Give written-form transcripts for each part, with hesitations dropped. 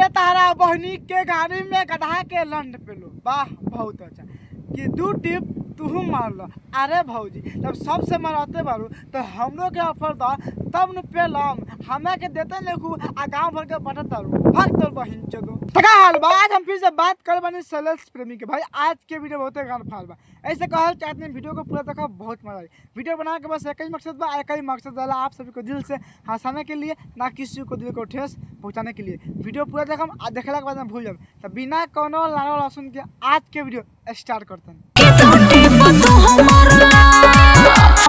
अरे तारा बहनी के गाड़ी में गधा के लंड पेलो, वाह बहुत अच्छा कि 2 टिप तू मार लो। अरे भौजी जब सबसे मराते बारू तो हम लोग के ऑफर दा तब न पेलम, हमें के देते लेखू आ गांव भर के बटत दारू भाग तोर बहिन चलो। तका हाल बा, आज हम फिर से बात कर बनी सेल्स प्रेमी के। भाई आज के वीडियो बहुत गान फाल बा, ऐसे कहल चाहते हैं वीडियो को पूरा देखो, बहुत मजा आई। वीडियो बनाने के बस एक ही मकसद बा, एक ही मकसद वाला आप सभी को दिल से हंसाने के लिए, ना किसी को दिल को ठेस पहुंचाने के लिए। वीडियो पूरा देखम आ देखला के बाद में भूल जाम, तो बिना कोनो लानो लहसुन के आज के वीडियो स्टार्ट करते हैं।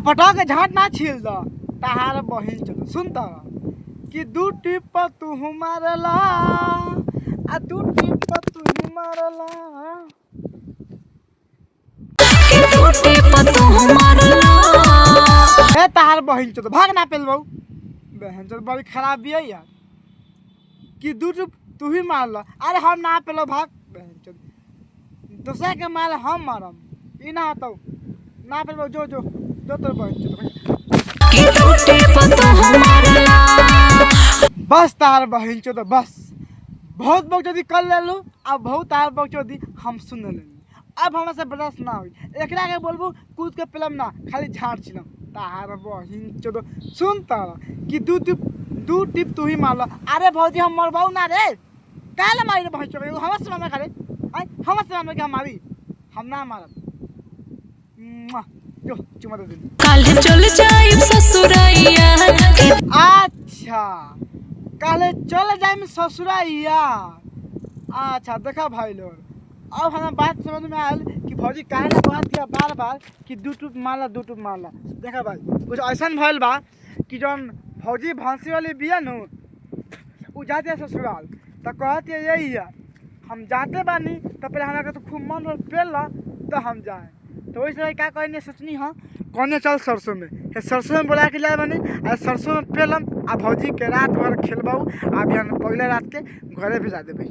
पटा के झाट ना छील दो ताहार बहिन चलो सुनता कि 2 टिप तू मारला आ 2 टिप तू मारला ए ताहार बहिन चलो भाग ना पेल बहु बहन चलो बड़ी खराब भी है यार कि 2 टिप तू ही मारला। अरे हम ना पेलो भाग बहन चलो दूसरे के मार हम मारम ई ना होता ना पेल जो जो जो तोर बहन चलो बस तार बहन चो तो बस बहुत बकचोदी कर ले लो, अब बहुत तार बकचोदी हम सुन ले। अब हमसे बर्दाश्त ना हुई, एकरा के बोलबू कूद के पेलम ना खाली झाड़ छिलम। तार बहन चो तो सुन तारा कि 2 टिप तू ही मारला। अरे भौजी हम मरबाऊ ना रे, काहे मारी रे बहन चो हमसे मारना करे हमसे मारना के हमारी हम ना मारब जो चुमा दे काल चल जाई ससुराइया। अच्छा काले चल जाए ससुराइया। अच्छा देखा भाई लोग अब हमें बात समझ में आयल कि भौजी काहे ना बात किया बार बार कि 2 टिप मारला 2 टिप मारला। देखा भाई कुछ ऐसा भइल बा कि जौन भौजी भैंसी वाली बिया नु उ जाते ससुराल तो कहती है यही है हम जाते बानी तो पहले हमारा तो खूब मन और पेल तो हम जाए। तो वैसे क्या कहने सोचनी हाँ कहने चल सरसों में सरसों में बोला के जाए बनी आ सरसों में पेलम आ भौजी के रात भर खेलबाऊ आ बिहान पगले रात के घरे भेजा देबे।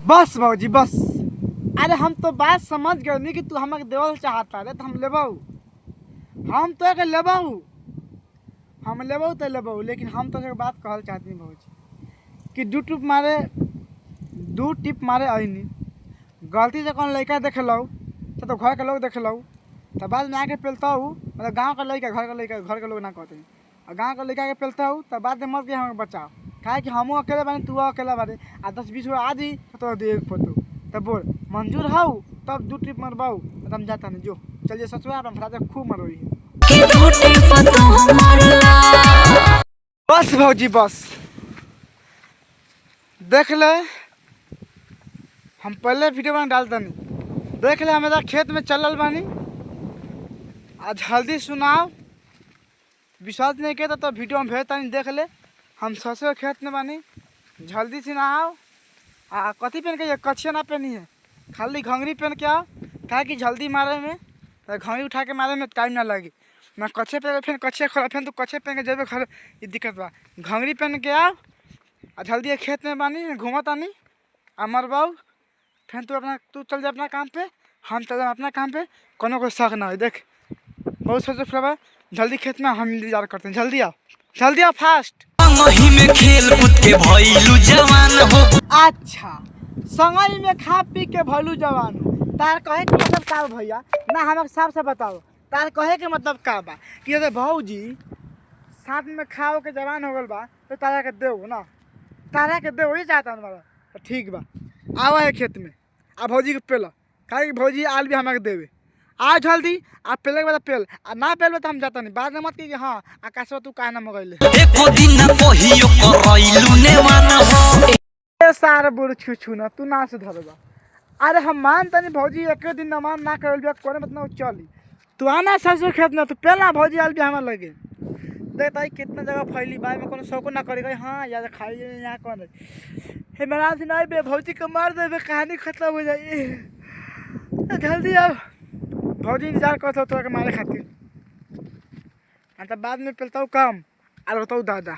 बस भौजी बस। अरे हम तो बात समझ गए नहीं कि तू हमें देवल चाहता रे तो हम लेबाऊ, हम तो के लेबाऊ हम लेबाऊ तो लेबाऊ, लेकिन हम तो एक बात कहल चाहती भौजी कि 2 टिप मारे आईनी गलती से कौन लड़का देख लो तो घर के लोग देख लो तो बाद में आके पेलता हूँ, मतलब गांव का लड़का घर के लोग ना कहते हैं और गांव का लड़का के पेलता हूँ तो बाद में मत के हमें बचाओ काहे कि हम अकेले बानी तू अकेला बारे आ 10-20 गो आ दी तो दे फोटो तो बोल मंजूर हो तब 2 टिप मरबाऊ तो हम जाता नहीं जो चलिए ससुराल हम भरा खूब मरोई बस भौजी बस। देख ले हम पहले वीडियो बना डालता नहीं, देख ले हमें खेत में चलल बानी आज हल्दी सुनाओ विश्वास नहीं किया तो वीडियो में भेजता नहीं। देख ले हम सरसों खेत में बानी जल्दी से नहाओ आ कथी पहन के कच्छे ना पहनी है खाली घंगरी पहन के आओ काहे कि जल्दी मारे में तो घंगरी उठा के मारे में टाइम ना लगे। मैं कच्छे पहन फिर कच्छे खोला फिर तो कच्छे पहन के जेबे घर ये दिक्कत बा। घंगरी पहन के आओ आ जल्दी खेत में बानी घूमत आनी आ मरबाऊ फिर तू चल जा अपना काम पे हम चल जाए अपना काम पे कोनो को शक ना हो। देख बहुत सोचो फिर जल्दी खेत में हम इंतजार करते हैं, जल्दी आओ फास्ट में खेल कूद के भइलू जवान हो। अच्छा संगई में खा पी के भइलू जवान हो तार कहे के मतलब का भैया ना हमें साफ से बताओ तार कहे के मतलब का बा कि अरे भौजी साथ में खाओ के जवान हो गल बा तो तारा के देव ना तारा के देव ही चाहता हमारा तो ठीक बा आवा है खेत में आ भौजी के पेल काहे कि भौजी आल भी हमारे देवे आ जल्दी आ पेले के बाद पेल आ ना पेल तो हम जाता नहीं बाद में मत कि हाँ आकाश तू काहे ना मगैले एको दिन ना कहियो करैलू नेवान हो ए सार बुढ़ छुछु ना तू ना सुधरबा। अरे हम मानता नहीं भौजी एक दिन ना मान ना करल बिया करे मतलब चली तू आना सरसों खेत में तू पेला भौजी आल भी हमारे लगे देख ताई कितना जगह फैली बाय में कोनो शौक ना करेगा हाँ यार खाई यहाँ कौन है मेरा से नहीं बे भौजी को मार दे कहानी खत्म हो जाए जल्दी आओ भौजी इंतजार करता हूँ तो मारे खातिर मतलब बाद में पेलता हूँ काम और होता हूँ दादा।